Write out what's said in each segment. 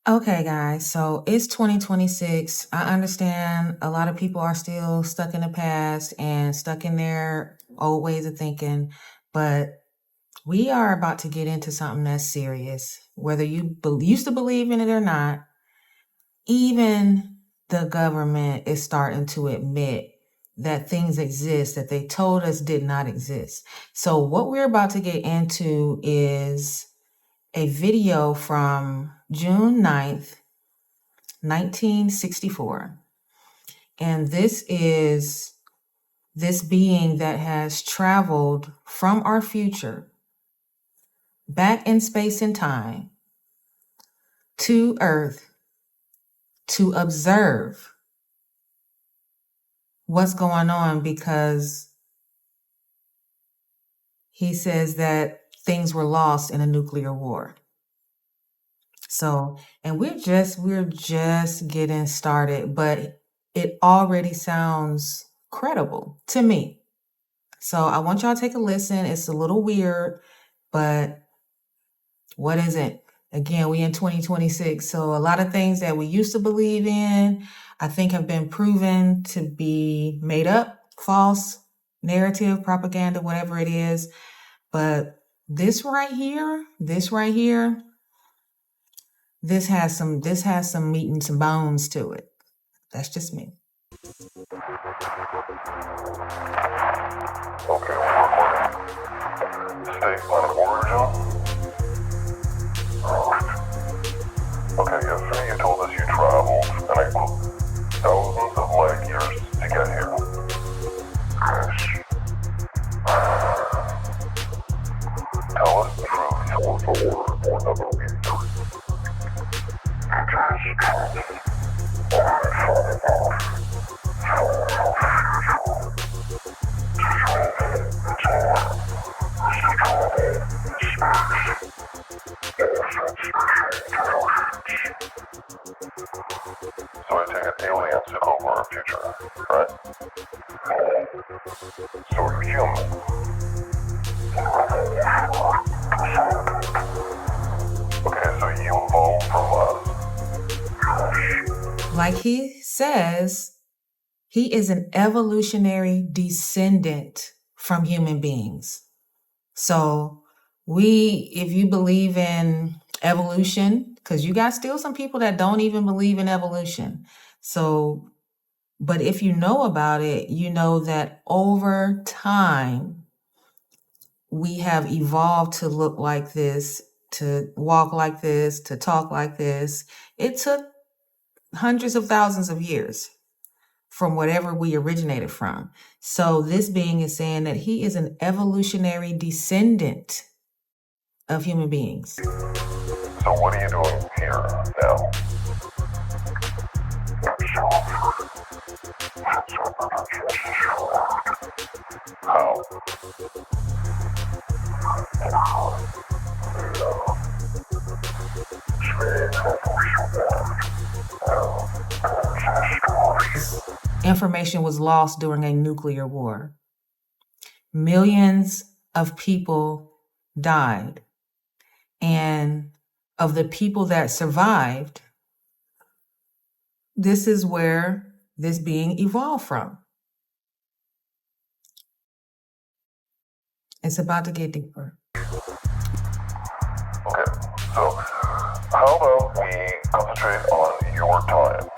Okay, guys, so it's 2026. I understand a lot of people are still stuck in the past and stuck in their old ways of thinking, but we are about to get into something that's serious. Whether you used to believe in it or not, even the government is starting to admit that things exist that they told us did not exist. So, what we're about to get into is a video from June 9th, 1964. And this is this being that has traveled from our future back in space and time to Earth to observe what's going on, because he says that things were lost in a nuclear war. So, and we're just getting started, but it already sounds credible to me. So I want y'all to take a listen. It's a little weird, but what is it? Again, we in 2026. So a lot of things that we used to believe in, I think have been proven to be made up, false, narrative, propaganda, whatever it is. But this right here, this has some meat and some bones to it. That's just me. Okay, we're recording. State planet origin. Okay, yesterday you told us you traveled, and I quote, thousands of light years to get here. Yes. Tell us the truth, or never be the truth. So I take it aliens took over our future, right? So you're human. Okay, so you evolved from us. Like he says, he is an evolutionary descendant from human beings. So if you believe in evolution, because you got still some people that don't even believe in evolution. So, but if you know about it, you know that over time, we have evolved to look like this, to walk like this, to talk like this. It took hundreds of thousands of years from whatever we originated from. So this being is saying that he is an evolutionary descendant of human beings. So what are you doing here now? How? Information was lost during a nuclear war. Millions of people died. And of the people that survived, this is where this being evolved from. It's about to get deeper. Okay, so how about we concentrate on your time?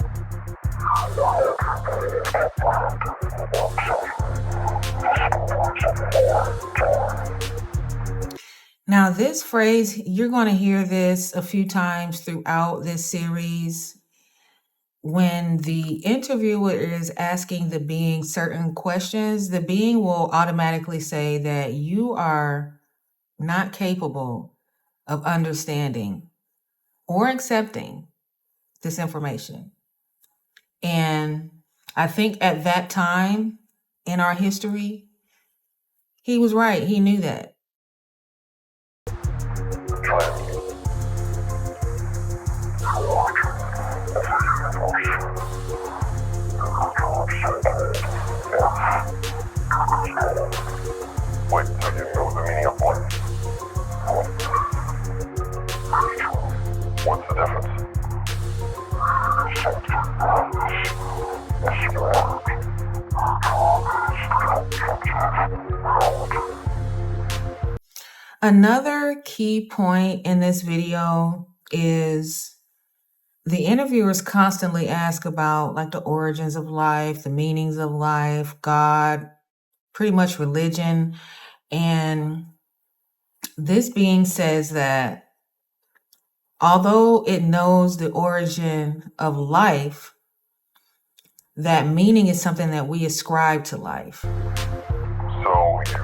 Now, this phrase, you're going to hear this a few times throughout this series. When the interviewer is asking the being certain questions, the being will automatically say that you are not capable of understanding or accepting this information. And I think at that time in our history, he was right. He knew that. Wait, so you know the meaning of life? What's the difference? Another key point in this video is the interviewers constantly ask about like the origins of life, the meanings of life, God, pretty much religion. And this being says that although it knows the origin of life, that meaning is something that we ascribe to life. So you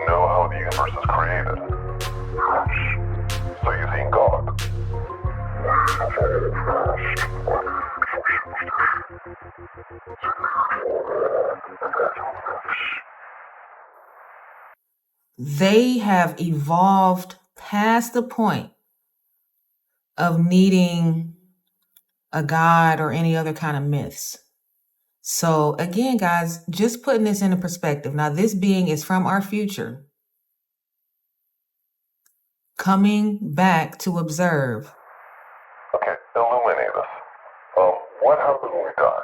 know how the universe is created. So you think God. They have evolved past the point of needing a God or any other kind of myths. So again, guys, just putting this into perspective. Now, this being is from our future, coming back to observe. Okay, illuminate us. What happens when we die?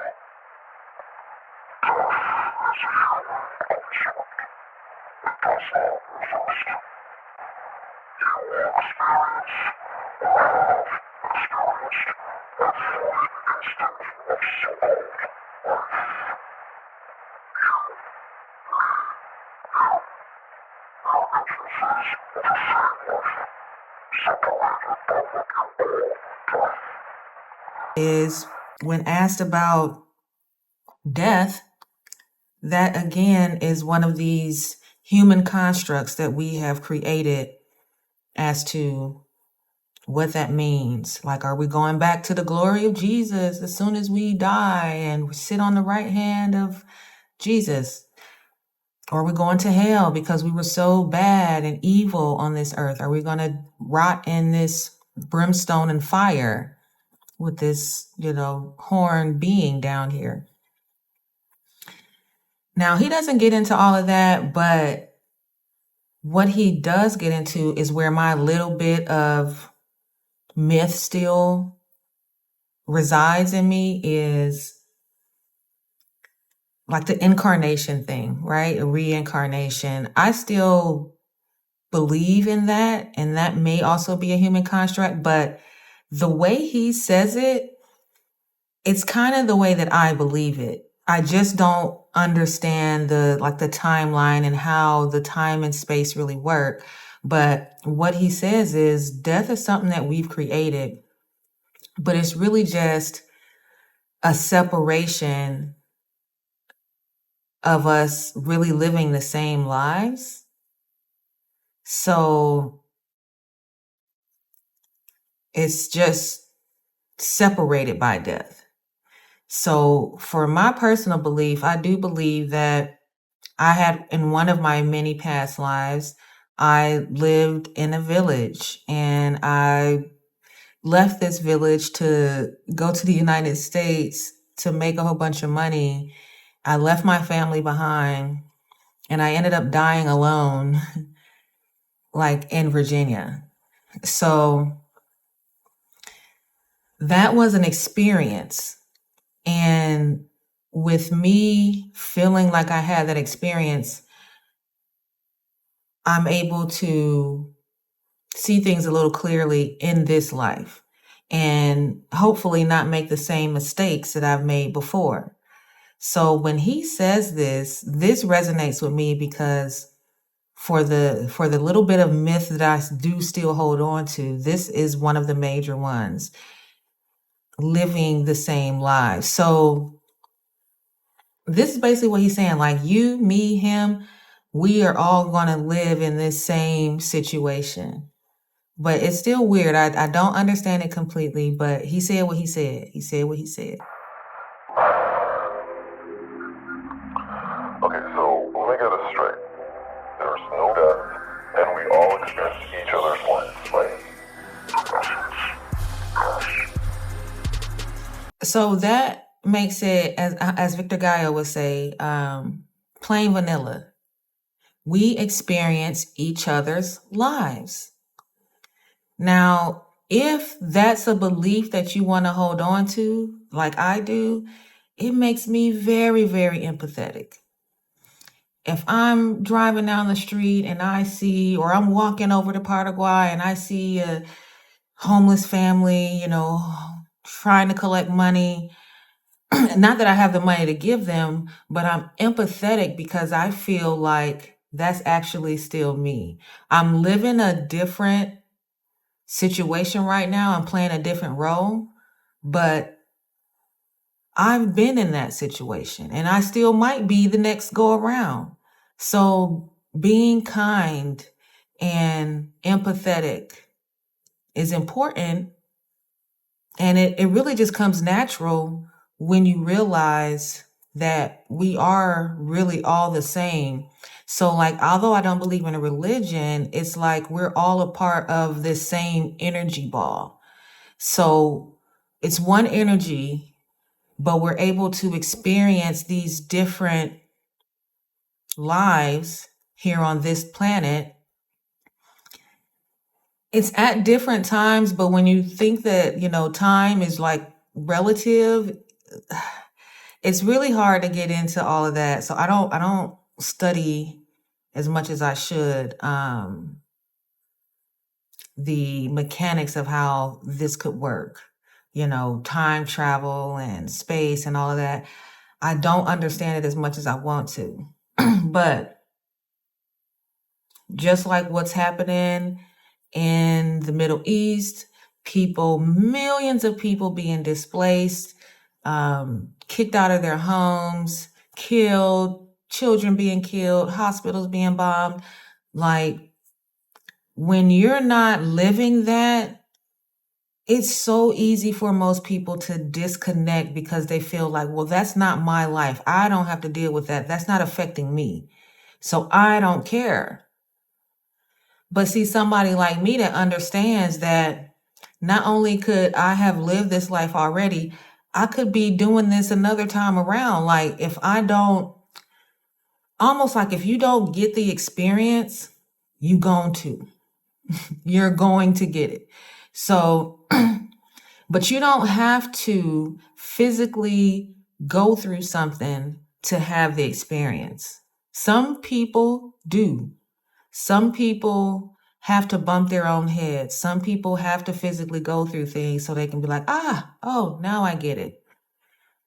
Is when asked about death, that again is one of these human constructs that we have created as to what that means. Like, are we going back to the glory of Jesus as soon as we die and sit on the right hand of Jesus? Or are we going to hell because we were so bad and evil on this earth? Are we going to rot in this brimstone and fire with this, horned being down here? Now, he doesn't get into all of that, but what he does get into is where my little bit of myth still resides in me, is like the incarnation thing, right? A reincarnation. I still believe in that, and that may also be a human construct, but the way he says it, it's kind of the way that I believe it. I just don't understand the timeline and how the time and space really work. But what he says is death is something that we've created, but it's really just a separation of us really living the same lives. So it's just separated by death. So for my personal belief, I do believe that I had, in one of my many past lives, I lived in a village, and I left this village to go to the United States to make a whole bunch of money. I left my family behind, and I ended up dying alone, like in Virginia. So that was an experience. And with me feeling like I had that experience, I'm able to see things a little clearly in this life and hopefully not make the same mistakes that I've made before. So when he says this resonates with me, because for the little bit of myth that I do still hold on to, this is one of the major ones. Living the same lives. So this is basically what he's saying. Like, you, me, him, we are all going to live in this same situation. But it's still weird. I don't understand it completely, but he said what he said. He said what he said. Okay, so let me get this straight. There's no death, and we all experience each other's lives, right? So that makes it, as Victor Gaia would say, plain vanilla. We experience each other's lives. Now, if that's a belief that you want to hold on to, like I do, it makes me very, very empathetic. If I'm driving down the street and I see, or I'm walking over to Paraguay and I see a homeless family, trying to collect money, not that I have the money to give them, but I'm empathetic because I feel like that's actually still me. I'm living a different situation right now. I'm playing a different role, but I've been in that situation and I still might be the next go around. So being kind and empathetic is important. And it really just comes natural when you realize that we are really all the same. So, like, although I don't believe in a religion, it's like we're all a part of this same energy ball. So, it's one energy, but we're able to experience these different lives here on this planet. It's at different times, but when you think that, time is like relative, it's really hard to get into all of that. So I don't study as much as I should the mechanics of how this could work. Time travel and space and all of that. I don't understand it as much as I want to. But just like what's happening in the Middle East, millions of people being displaced, kicked out of their homes, killed, children being killed, hospitals being bombed. Like, when you're not living that, it's so easy for most people to disconnect because they feel like, well, that's not my life. I don't have to deal with that. That's not affecting me. So I don't care. But see, somebody like me that understands that not only could I have lived this life already, I could be doing this another time around. Like, if I don't, almost like if you don't get the experience, you're going to get it. So, but you don't have to physically go through something to have the experience. Some people do. Some people have to bump their own heads. Some people have to physically go through things so they can be like, now I get it.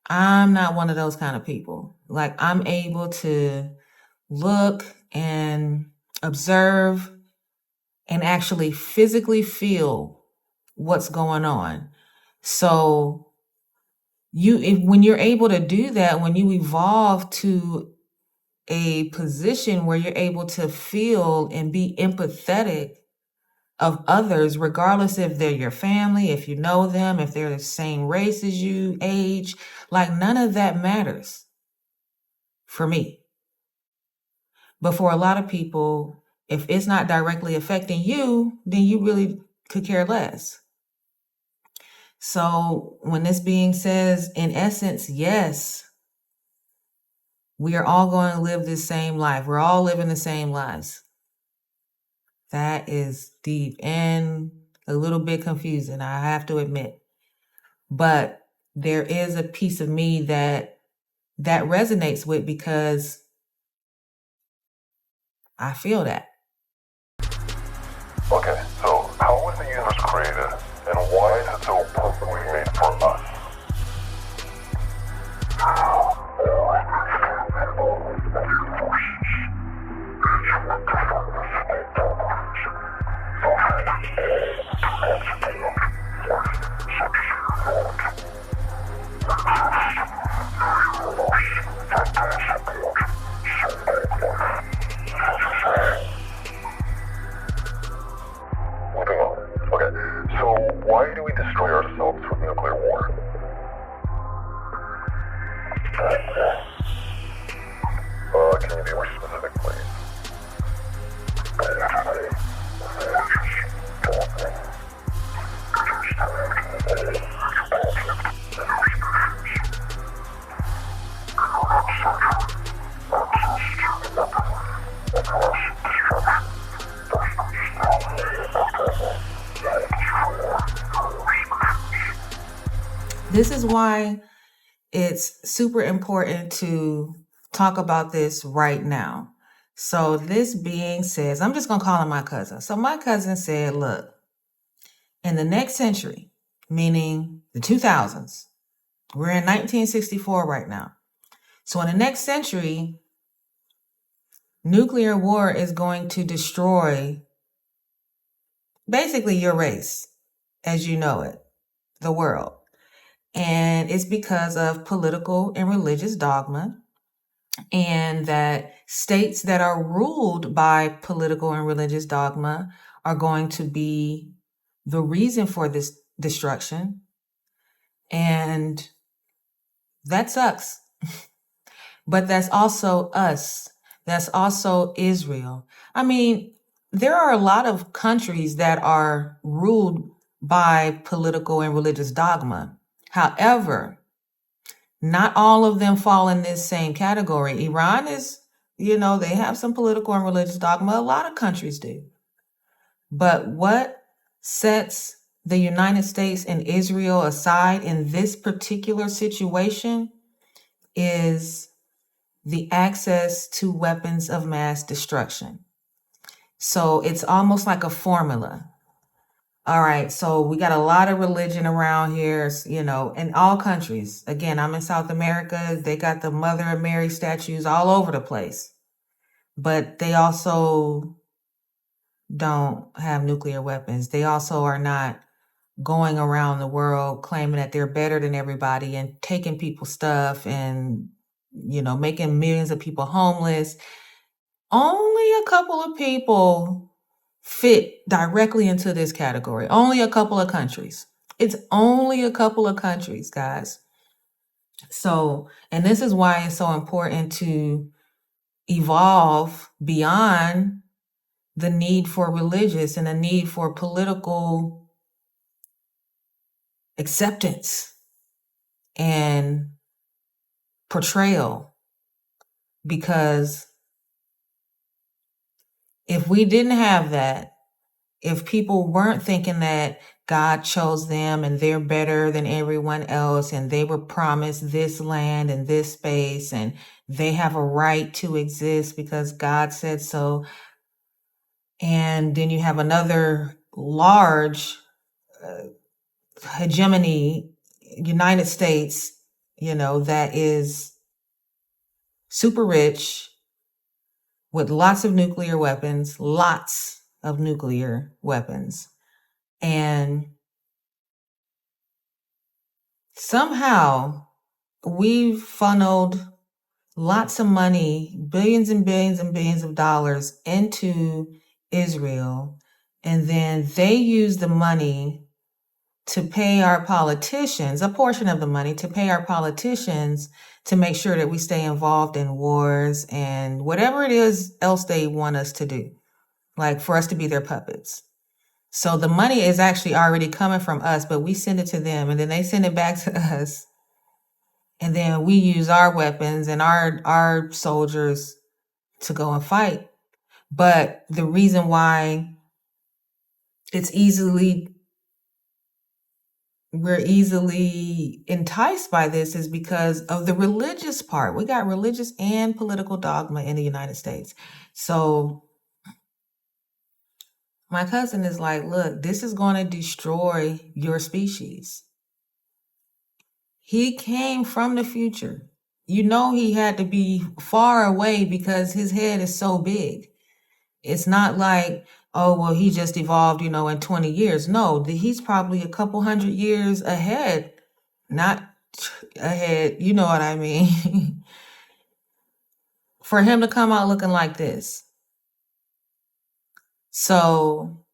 I'm not one of those kind of people. Like, I'm able to look and observe and actually physically feel what's going on. So when you're able to do that, when you evolve to a position where you're able to feel and be empathetic of others, regardless if they're your family, if you know them, if they're the same race as you, age, like, none of that matters for me. But for a lot of people, if it's not directly affecting you, then you really could care less. So when this being says, in essence, yes, we are all going to live this same life. We're all living the same lives. That is deep and a little bit confusing, I have to admit. But there is a piece of me that resonates with, because I feel that. Okay, so how was the universe created, and why is it so perfectly made for us? Moving on. Okay, so why do we destroy ourselves with nuclear war? Can you be more specific, please? This is why it's super important to talk about this right now. So this being says, I'm just going to call him my cousin. So my cousin said, look, in the next century, meaning the 2000s, we're in 1964 right now. So in the next century, nuclear war is going to destroy basically your race as you know it, the world. And it's because of political and religious dogma, and that states that are ruled by political and religious dogma are going to be the reason for this destruction. And that sucks. But that's also us. That's also Israel. I mean, there are a lot of countries that are ruled by political and religious dogma. However, not all of them fall in this same category. Iran is, they have some political and religious dogma. A lot of countries do. But what sets the United States and Israel aside in this particular situation is the access to weapons of mass destruction. So it's almost like a formula. All right, so we got a lot of religion around here, in all countries. Again, I'm in South America. They got the Mother of Mary statues all over the place. But they also don't have nuclear weapons. They also are not going around the world claiming that they're better than everybody and taking people's stuff and, making millions of people homeless. Only a couple of people fit directly into this category. Only a couple of countries. It's only a couple of countries, guys. So, and this is why it's so important to evolve beyond the need for religious and the need for political acceptance and portrayal. Because if we didn't have that, if people weren't thinking that God chose them and they're better than everyone else and they were promised this land and this space and they have a right to exist because God said so, and then you have another large hegemony, United States, that is super rich with lots of nuclear weapons, and somehow we've funneled lots of money, billions and billions and billions of dollars into Israel. And then they use the money to pay our politicians, a portion of the money to pay our politicians to make sure that we stay involved in wars and whatever it is else they want us to do, like for us to be their puppets. So the money is actually already coming from us, but we send it to them and then they send it back to us. And then we use our weapons and our soldiers to go and fight. But the reason why we're easily enticed by this is because of the religious part. We got religious and political dogma in the United States. So my cousin is like, look, this is going to destroy your species. He came from the future. He had to be far away because his head is so big. It's not like, oh, well, he just evolved, in 20 years. No, he's probably a couple hundred years ahead, not ahead, you know what I mean? For him to come out looking like this. So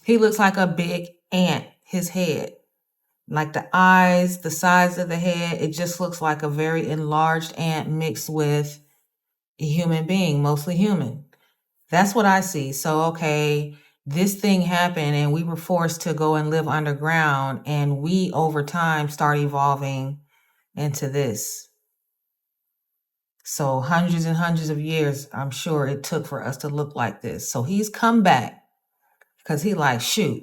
he looks like a big ant, his head. Like the eyes, the size of the head, it just looks like a very enlarged ant mixed with a human being, mostly human. That's what I see. So, okay, this thing happened and we were forced to go and live underground, and we over time start evolving into this. So hundreds and hundreds of years, I'm sure it took for us to look like this. So he's come back because he like, shoot,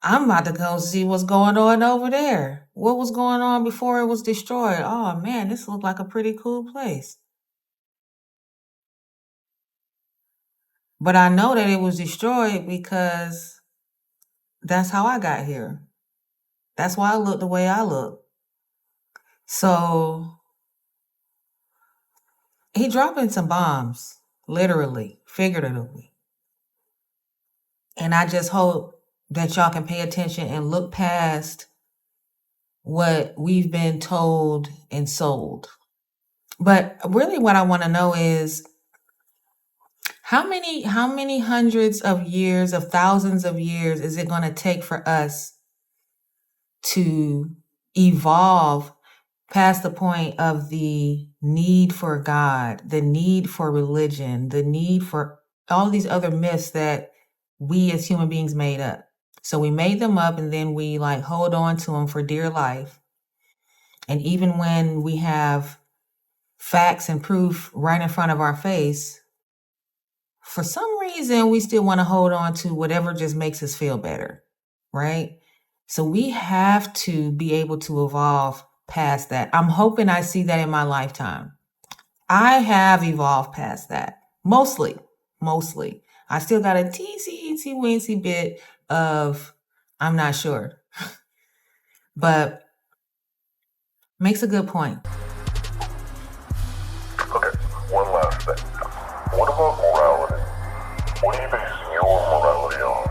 I'm about to go see what's going on over there. What was going on before it was destroyed? Oh man, this looked like a pretty cool place. But I know that it was destroyed because that's how I got here. That's why I look the way I look. So he dropping some bombs, literally, figuratively. And I just hope that y'all can pay attention and look past what we've been told and sold. But really what I want to know is how many hundreds of years, of thousands of years is it going to take for us to evolve past the point of the need for God, the need for religion, the need for all these other myths that we as human beings made up? So we made them up and then we like hold on to them for dear life. And even when we have facts and proof right in front of our face, for some reason, we still want to hold on to whatever just makes us feel better, right? So we have to be able to evolve past that. I'm hoping I see that in my lifetime. I have evolved past that, mostly. I still got a teensy weensy bit of I'm not sure, but makes a good point. Okay, one last thing. What about morality? What are you basing your morality on?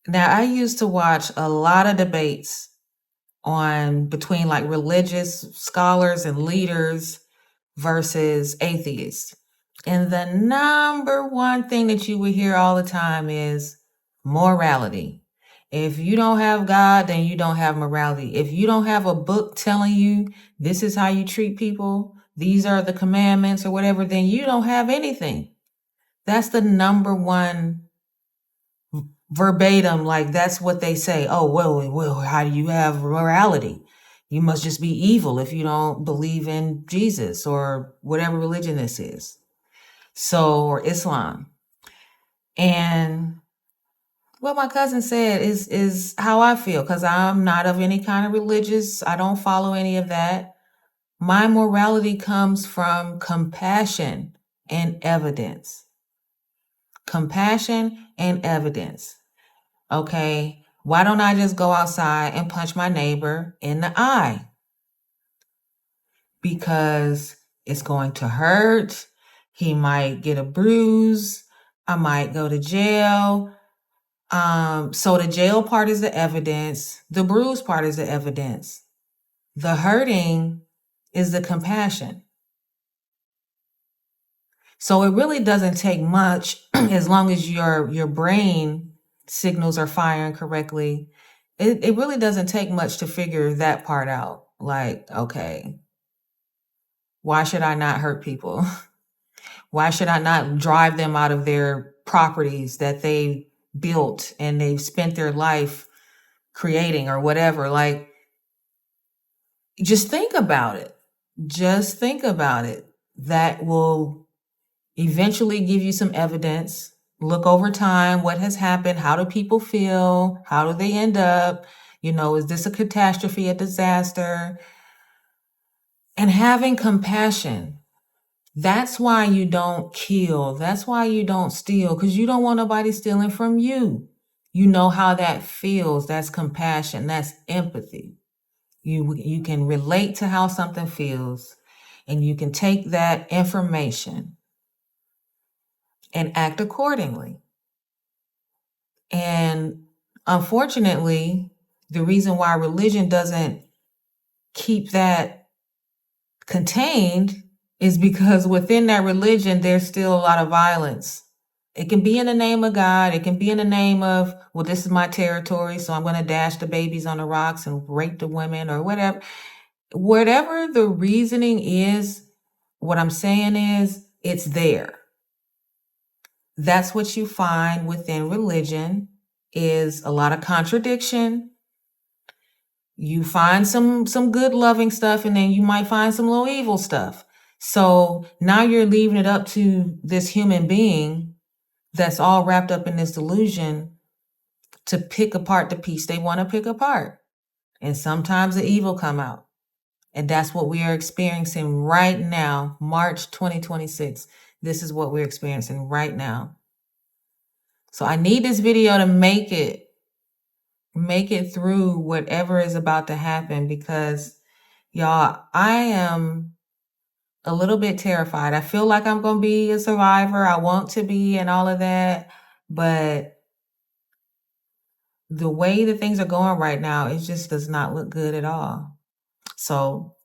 Now, I used to watch a lot of debates on between like religious scholars and leaders versus atheists. And the number one thing that you would hear all the time is morality. If you don't have God, then you don't have morality. If you don't have a book telling you this is how you treat people, these are the commandments or whatever, then you don't have anything. That's the number one verbatim, like that's what they say. Oh, well, how do you have morality? You must just be evil if you don't believe in Jesus or whatever religion this is. So, or Islam. And what my cousin said is how I feel, because I'm not of any kind of religious. I don't follow any of that. My morality comes from compassion and evidence. Compassion and evidence. Okay, why don't I just go outside and punch my neighbor in the eye? Because it's going to hurt. He might get a bruise. I might go to jail. So the jail part is the evidence. The bruise part is the evidence. The hurting is the compassion. So it really doesn't take much as long as your brain signals are firing correctly. It really doesn't take much to figure that part out. Like, okay, why should I not hurt people? Why should I not drive them out of their properties that they built and they've spent their life creating or whatever? Like, just think about it. Just think about it. That will eventually give you some evidence. Look over time, what has happened? How do people feel? How do they end up? You know, is this a catastrophe, a disaster? And having compassion. That's why you don't kill. That's why you don't steal, because you don't want nobody stealing from you. You know how that feels. That's compassion. That's empathy. You can relate to how something feels, and you can take that information and act accordingly. And unfortunately, the reason why religion doesn't keep that contained is because within that religion, there's still a lot of violence. It can be in the name of God. It can be in the name of, well, this is my territory, so I'm going to dash the babies on the rocks and rape the women or whatever. Whatever the reasoning is, what I'm saying is it's there. That's what you find within religion, is a lot of contradiction. You find some good loving stuff, and then you might find some little evil stuff. So now you're leaving it up to this human being that's all wrapped up in this delusion to pick apart the piece they want to pick apart. And sometimes the evil come out. And that's what we are experiencing right now, March 2026. This is what we're experiencing right now. So I need this video to make it through whatever is about to happen, because y'all, I am a little bit terrified. I feel like I'm going to be a survivor. I want to be and all of that. But the way that things are going right now, it just does not look good at all. So